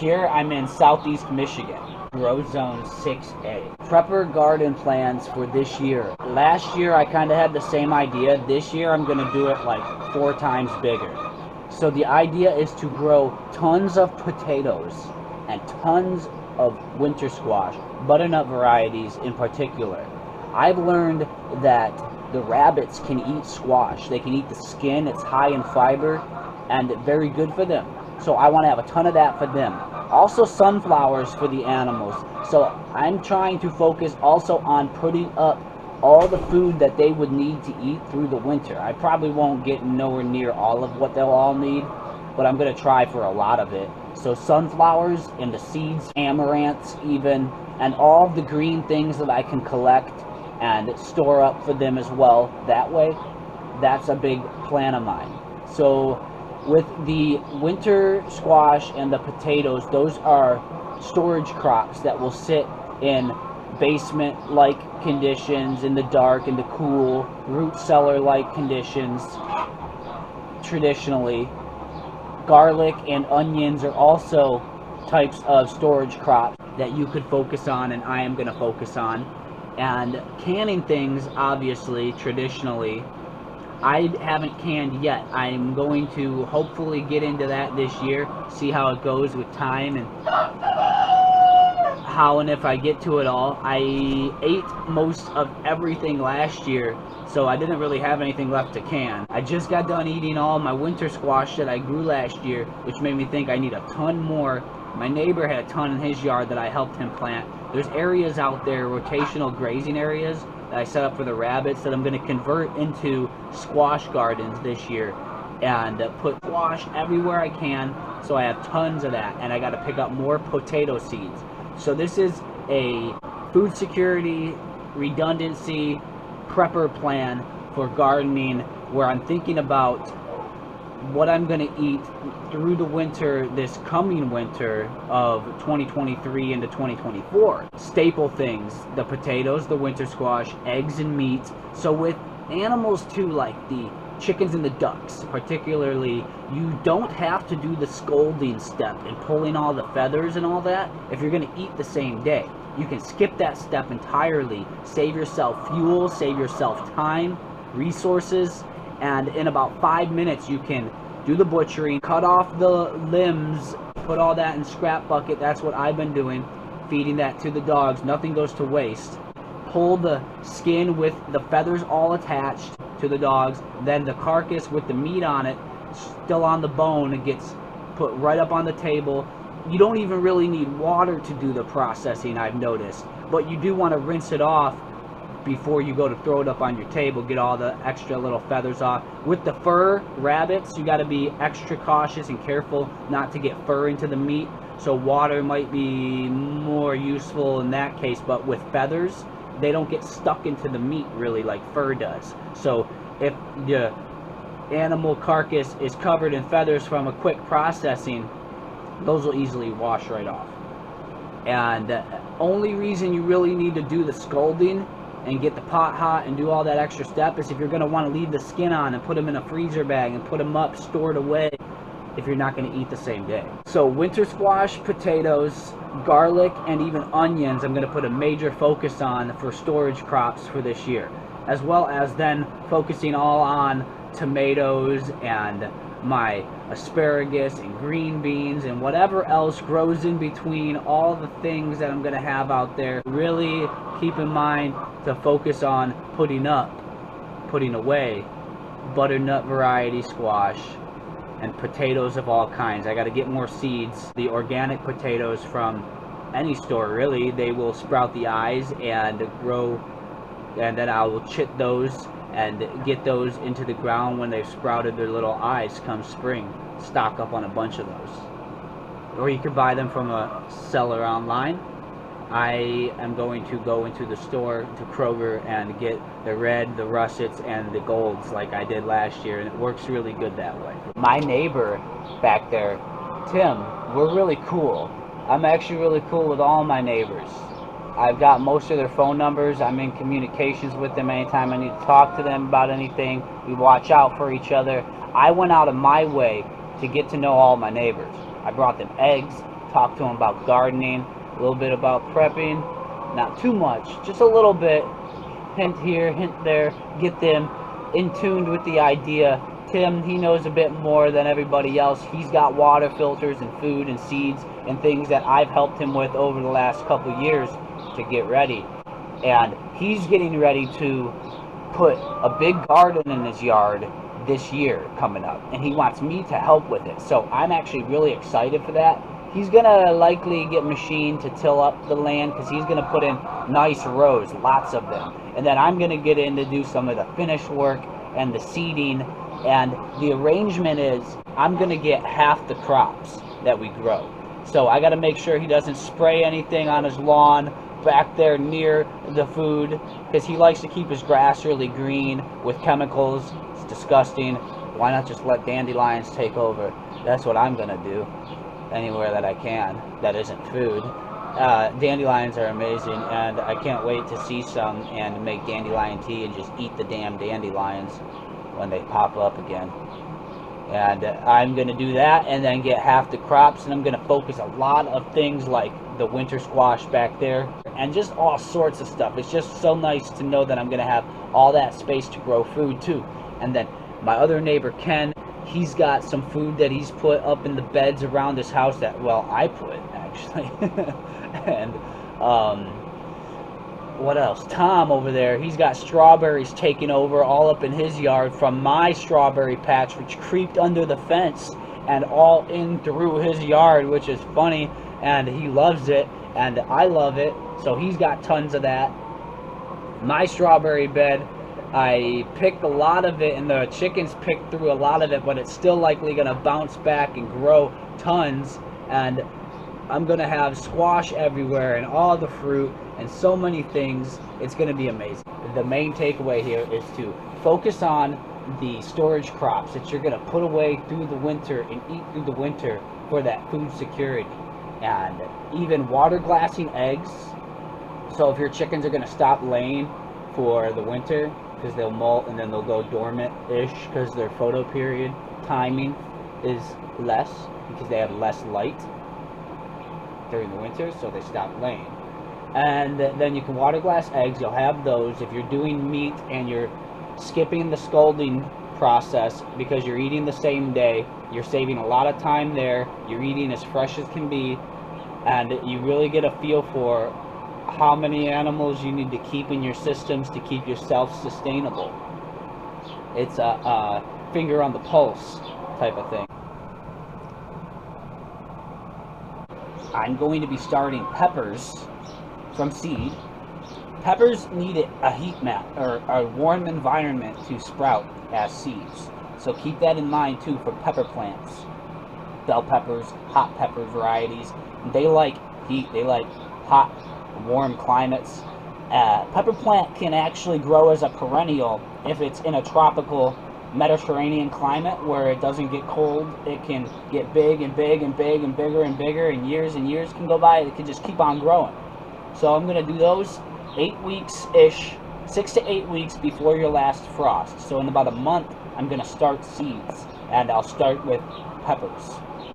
Here I'm in Southeast Michigan, Grow Zone 6A. Prepper garden plans for this year. Last year I kind of had the same idea. This year I'm going to do it like 4 times bigger. So the idea is to grow tons of potatoes and tons of winter squash, butternut varieties in particular. I've learned that the rabbits can eat squash. They can eat the skin. It's high in fiber and very good for them. So I want to have a ton of that for them. Also sunflowers for the animals. So I'm trying to focus also on putting up all the food that they would need to eat through the winter. I probably won't get nowhere near all of what they'll all need, but I'm going to try for a lot of it. So sunflowers and the seeds, amaranths even, and all of the green things that I can collect and store up for them as well. That way, that's a big plan of mine. So with the winter squash and the potatoes, those are storage crops that will sit in basement-like conditions, in the dark, in the cool, root cellar-like conditions. Traditionally, garlic and onions are also types of storage crops that you could focus on, and I am going to focus on. And canning things, obviously, traditionally, I haven't canned yet. I'm going to hopefully get into that this year, see how it goes with time and how and if I get to it all. I ate most of everything last year, so I didn't really have anything left to can. I just got done eating all my winter squash that I grew last year, which made me think I need a ton more. My neighbor had a ton in his yard that I helped him plant. There's areas out there, rotational grazing areas, that I set up for the rabbits that I'm going to convert into squash gardens this year and put squash everywhere I can, so I have tons of that. And I got to pick up more potato seeds. So this is a food security, redundancy, prepper plan for gardening, where I'm thinking about what I'm going to eat through the winter, this coming winter of 2023 into 2024. Staple things, the potatoes, the winter squash, eggs and meat. So with animals too, like the chickens and the ducks particularly, you don't have to do the scalding step and pulling all the feathers and all that if you're going to eat the same day. You can skip that step entirely, save yourself fuel, save yourself time, resources, and in about 5 minutes you can do the butchering, cut off the limbs, put all that in scrap bucket. That's what I've been doing, feeding that to the dogs. Nothing goes to waste. Pull the skin with the feathers all attached to the dogs, then the carcass with the meat on it still on the bone, it gets put right up on the table. You don't even really need water to do the processing, I've noticed, but you do want to rinse it off before you go to throw it up on your table, get all the extra little feathers off. With the fur rabbits, you got to be extra cautious and careful not to get fur into the meat, so water might be more useful in that case. But with feathers, they don't get stuck into the meat really like fur does. So if the animal carcass is covered in feathers from a quick processing, those will easily wash right off. And the only reason you really need to do the scalding and get the pot hot and do all that extra step is if you're going to want to leave the skin on and put them in a freezer bag and put them up, stored away, if you're not going to eat the same day. So winter squash, potatoes, garlic, and even onions I'm going to put a major focus on for storage crops for this year, as well as then focusing all on tomatoes and my asparagus and green beans and whatever else grows in between all the things that I'm going to have out there. Really keep in mind to focus on putting away butternut variety squash and potatoes of all kinds. I got to get more seeds. The organic potatoes from any store, really, they will sprout the eyes and grow, and then I will chit those and get those into the ground when they've sprouted their little eyes come spring. Stock up on a bunch of those. Or you could buy them from a seller online. I am going to go into the store to Kroger and get the red, the russets, and the golds like I did last year, and it works really good that way. My neighbor back there, Tim, we're really cool. I'm actually really cool with all my neighbors. I've got most of their phone numbers. I'm in communications with them anytime I need to talk to them about anything. We watch out for each other. I went out of my way to get to know all my neighbors. I brought them eggs, talk to him about gardening, a little bit about prepping, not too much, just a little bit, hint here, hint there, get them in tune with the idea. Tim, he knows a bit more than everybody else. He's got water filters and food and seeds and things that I've helped him with over the last couple years to get ready. And he's getting ready to put a big garden in his yard this year coming up, and he wants me to help with it. So I'm actually really excited for that. He's gonna likely get machine to till up the land because he's gonna put in nice rows, lots of them, and then I'm gonna get in to do some of the finish work and the seeding. And the arrangement is I'm gonna get half the crops that we grow, so I got to make sure he doesn't spray anything on his lawn back there near the food, because he likes to keep his grass really green with chemicals. It's disgusting. Why not just let dandelions take over? That's what I'm gonna do anywhere that I can that isn't food. Dandelions are amazing, and I can't wait to see some and make dandelion tea and just eat the damn dandelions when they pop up again. And I'm going to do that and then get half the crops, and I'm going to focus a lot of things like the winter squash back there and just all sorts of stuff. It's just so nice to know that I'm going to have all that space to grow food too. And then my other neighbor Ken, he's got some food that he's put up in the beds around his house that, well, I put actually. And what else? Tom over there, he's got strawberries taking over all up in his yard from my strawberry patch, which creeped under the fence and all in through his yard, which is funny, and he loves it and I love it. So he's got tons of that. My strawberry bed, I picked a lot of it and the chickens picked through a lot of it, but it's still likely going to bounce back and grow tons, and I'm going to have squash everywhere and all the fruit and so many things. It's going to be amazing. The main takeaway here is to focus on the storage crops that you're going to put away through the winter and eat through the winter for that food security. And even water glassing eggs. So if your chickens are going to stop laying for the winter because they'll molt and then they'll go dormant-ish because their photo period timing is less because they have less light during the winter, so they stop laying. And then you can water glass eggs. You'll have those. If you're doing meat and you're skipping the scalding process because you're eating the same day, you're saving a lot of time there. You're eating as fresh as can be, and you really get a feel for how many animals you need to keep in your systems to keep yourself sustainable. It's a finger on the pulse type of thing. I'm going to be starting peppers from seed. Peppers need a heat map or a warm environment to sprout as seeds. So keep that in mind too for pepper plants. Bell peppers, hot pepper varieties, they like heat, they like hot, warm climates. Pepper plant can actually grow as a perennial if it's in a tropical Mediterranean climate where it doesn't get cold. It can get big and big and big and bigger and bigger, and years can go by. It can just keep on growing. So I'm going to do those 8 weeks-ish, 6 to 8 weeks before your last frost. So in about a month, I'm going to start seeds, and I'll start with peppers.